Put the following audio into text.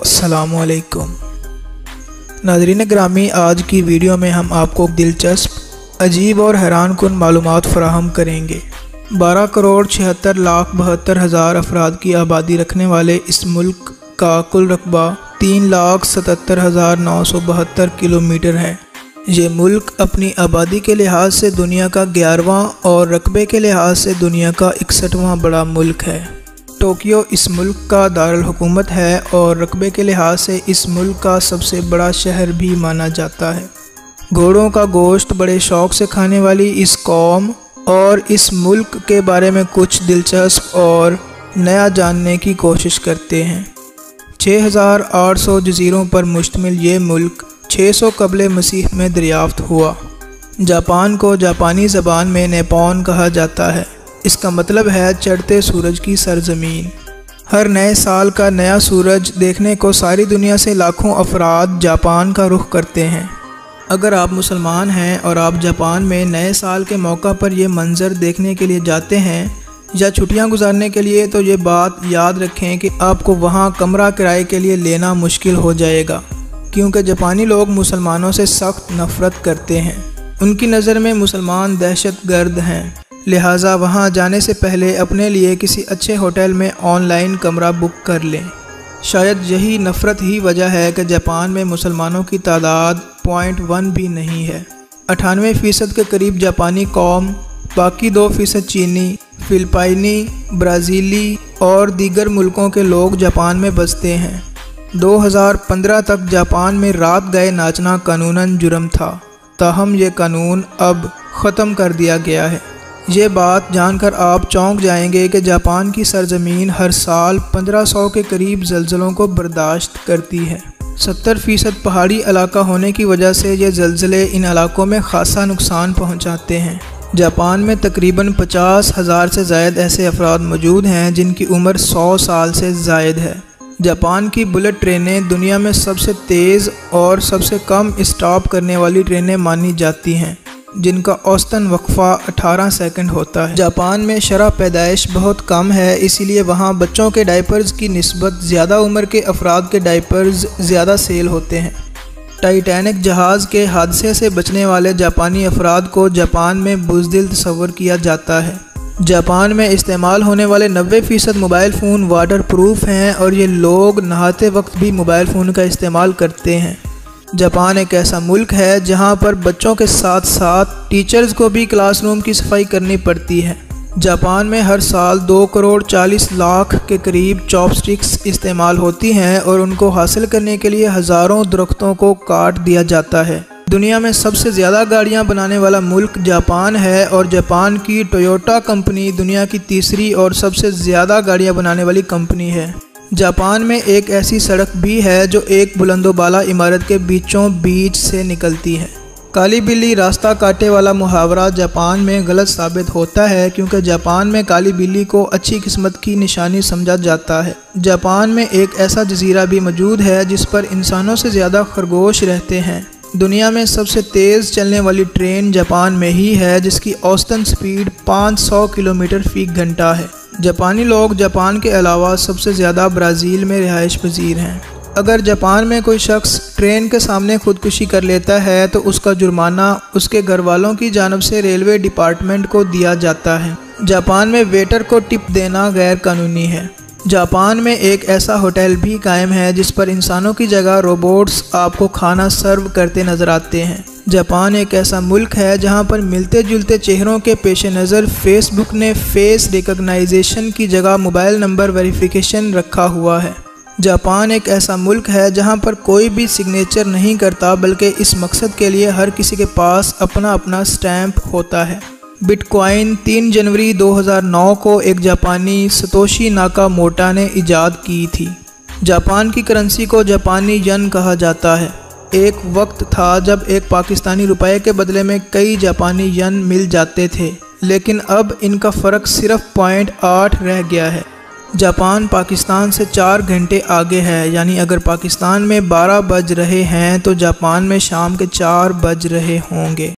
अस्सलामु अलैकुम नाज़रीन ग्रामी, आज की वीडियो में हम आपको दिलचस्प, अजीब और हैरान कुन मालूमात फराहम करेंगे। 12,76,72,000 अफराद की आबादी रखने वाले इस मुल्क का कुल रकबा 3,77,972 किलोमीटर है। ये मुल्क अपनी आबादी के लिहाज से दुनिया का 11वां और रकबे के लिहाज से दुनिया का 61वां बड़ा मुल्क है। टोक्यो इस मुल्क का दारुल हुकूमत है और रकबे के लिहाज से इस मुल्क का सबसे बड़ा शहर भी माना जाता है। घोड़ों का गोश्त बड़े शौक़ से खाने वाली इस कौम और इस मुल्क के बारे में कुछ दिलचस्प और नया जानने की कोशिश करते हैं। 6,800 जज़ीरों पर मुश्तमिल ये मुल्क 600 क़ब्ल मसीह में दरियाफ़्त हुआ। जापान को जापानी ज़बान में नेपोन कहा जाता है। इसका मतलब है चढ़ते सूरज की सरजमीन। हर नए साल का नया सूरज देखने को सारी दुनिया से लाखों अफराद जापान का रुख करते हैं। अगर आप मुसलमान हैं और आप जापान में नए साल के मौका पर यह मंज़र देखने के लिए जाते हैं या छुट्टियां गुजारने के लिए, तो ये बात याद रखें कि आपको वहां कमरा किराए के लिए लेना मुश्किल हो जाएगा, क्योंकि जापानी लोग मुसलमानों से सख्त नफ़रत करते हैं। उनकी नज़र में मुसलमान दहशतगर्द हैं, लिहाजा वहां जाने से पहले अपने लिए किसी अच्छे होटल में ऑनलाइन कमरा बुक कर लें। शायद यही नफ़रत ही वजह है कि जापान में मुसलमानों की तादाद 0.1 भी नहीं है। 98% के करीब जापानी कौम, बाकी 2% चीनी, फिलिपाइनी, ब्राज़ीली और दीगर मुल्कों के लोग जापान में बसते हैं। 2015 तक जापान में रात गए नाचना कानूनन जुर्म था, ताहम ये कानून अब ख़त्म कर दिया गया है। ये बात जानकर आप चौंक जाएंगे कि जापान की सरजमीन हर साल 1500 के करीब ज़लज़लों को बर्दाश्त करती है। 70% पहाड़ी इलाका होने की वजह से ये ज़लज़ले इन इलाकों में ख़ासा नुकसान पहुंचाते हैं। जापान में तकरीबन 50,000 से ज़ायद ऐसे अफराद मौजूद हैं जिनकी उम्र 100 साल से ज़ायद है। जापान की बुलेट ट्रेनें दुनिया में सबसे तेज़ और सबसे कम स्टॉप करने वाली ट्रेनें मानी जाती हैं, जिनका औसतन वक्फा 18 सेकंड होता है। जापान में शरह पैदाइश बहुत कम है, इसीलिए वहाँ बच्चों के डायपर्स की निस्बत ज़्यादा उम्र के अफराद के डायपर्स ज़्यादा सेल होते हैं। टाइटैनिक जहाज़ के हादसे से बचने वाले जापानी अफराद को जापान में बुज़दिल तस्वर किया जाता है। जापान में इस्तेमाल होने वाले 90% मोबाइल फ़ोन वाटर प्रूफ हैं और ये लोग नहाते वक्त भी मोबाइल फ़ोन का इस्तेमाल करते हैं। जापान एक ऐसा मुल्क है जहां पर बच्चों के साथ साथ टीचर्स को भी क्लासरूम की सफाई करनी पड़ती है। जापान में हर साल 2,40,00,000 के करीब चॉपस्टिक्स इस्तेमाल होती हैं और उनको हासिल करने के लिए हज़ारों दरख्तों को काट दिया जाता है। दुनिया में सबसे ज़्यादा गाड़ियां बनाने वाला मुल्क जापान है और जापान की टोयोटा कंपनी दुनिया की तीसरी और सबसे ज़्यादा गाड़ियां बनाने वाली कंपनी है। जापान में एक ऐसी सड़क भी है जो एक बुलंदोबाला इमारत के बीचों बीच से निकलती है। काली बिल्ली रास्ता काटे वाला मुहावरा जापान में गलत साबित होता है, क्योंकि जापान में काली बिल्ली को अच्छी किस्मत की निशानी समझा जाता है। जापान में एक ऐसा जजीरा भी मौजूद है जिस पर इंसानों से ज़्यादा खरगोश रहते हैं। दुनिया में सबसे तेज़ चलने वाली ट्रेन जापान में ही है, जिसकी औसतन स्पीड 500 किलोमीटर फ़ी घंटा है। जापानी लोग जापान के अलावा सबसे ज़्यादा ब्राज़ील में रिहाइश पजीर हैं। अगर जापान में कोई शख्स ट्रेन के सामने खुदकुशी कर लेता है तो उसका जुर्माना उसके घर वालों की जानब से रेलवे डिपार्टमेंट को दिया जाता है। जापान में वेटर को टिप देना गैर कानूनी है। जापान में एक ऐसा होटल भी कायम है जिस पर इंसानों की जगह रोबोट्स आपको खाना सर्व करते नज़र आते हैं। जापान एक ऐसा मुल्क है जहां पर मिलते जुलते चेहरों के पेश नज़र फेसबुक ने फेस रिकग्नाइजेशन की जगह मोबाइल नंबर वेरिफिकेशन रखा हुआ है। जापान एक ऐसा मुल्क है जहां पर कोई भी सिग्नेचर नहीं करता, बल्कि इस मकसद के लिए हर किसी के पास अपना अपना स्टैम्प होता है। बिटकॉइन 3 जनवरी 2009 को एक जापानी सतोशी नाकामोटो ने इजाद की थी। जापान की करेंसी को जापानी यन कहा जाता है। एक वक्त था जब एक पाकिस्तानी रुपये के बदले में कई जापानी यन मिल जाते थे, लेकिन अब इनका फ़र्क सिर्फ 0.8 रह गया है। जापान पाकिस्तान से 4 घंटे आगे है, यानी अगर पाकिस्तान में 12 बज रहे हैं तो जापान में शाम के 4 बज रहे होंगे।